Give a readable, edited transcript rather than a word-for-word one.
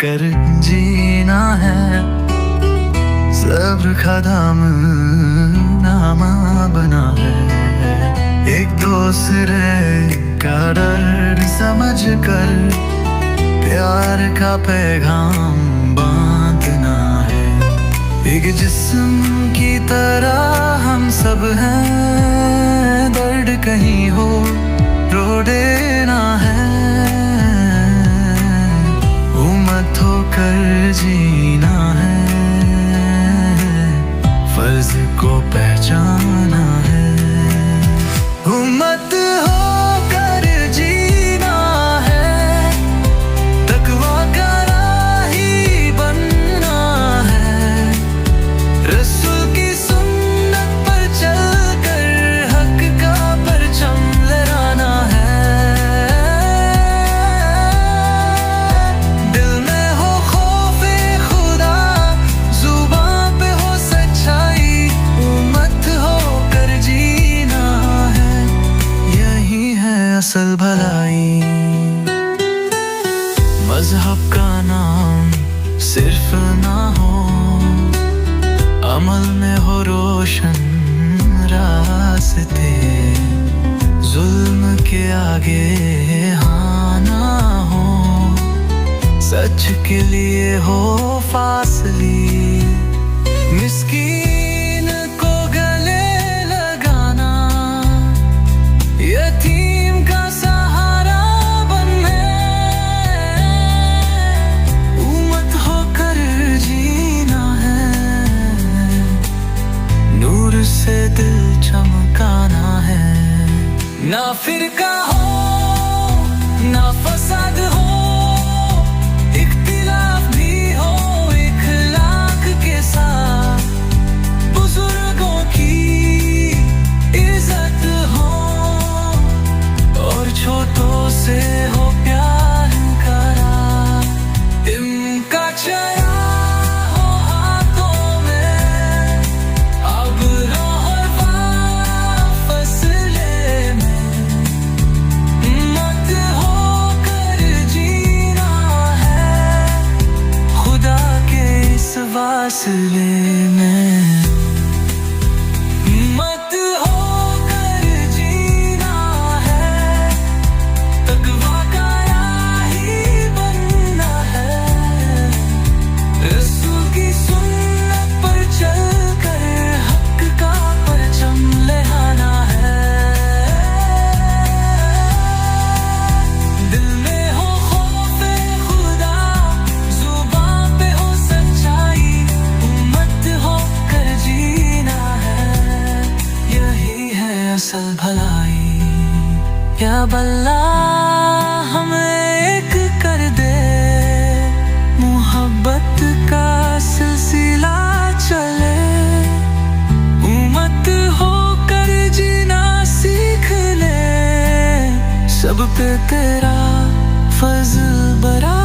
होकर जीना है, सब्र का दामनामा बना है। एक दूसरे का दर्द समझ कर प्यार का पैगाम बांटना है। एक जिस्म की तरह हम सब हैं, दर्द कहीं हो रो देना है। उम्मत होकर जीना है, फर्ज को पहचाना है। उम्मत होकर जीना है, तकवा का राही बनना है। रसूल की सुन्नत पर चलकर हक का परचम लहराना है। दिल में हो खौफे खुदा, जुबां पे हो सच्चाई, उम्मत होकर जीना है, यही है असल भलाई। मजहब का नाम सिर्फ ना हो, अमल में हो रोशन रास्ते। जुल्म के आगे हाँ ना हो, सच के लिए हो फासली। मिस्कीन को गले लगाना, यतीम का सहारा बनना। उम्मत होकर जीना है, नूर से दिल चमकाना है। ना फिरका हो ना फसाद हो, इख्तिलाफ भी हो इखलाक के साथ। बुजुर्गों की इज्जत हो और छोटों से हो प्यार करा। इनका चया हो हाथों में, अब और फसले में। मत होकर जीना है, खुदा के इस वास्ले में। मत होकर जीना है, तकवा का राही बनना है। रसूल की सुन्नत पर चलकर हक का परचम लहराना है। दिल में हो खौफे खुदा, जुबां पे हो सच्चाई, उम्मत होकर जीना है, यही है असल भलाई। या बल्ला हमें एक कर दे, मोहब्बत का सिलसिला चले। उम्मत होकर जीना सीख ले, सब पे तेरा फजल बरा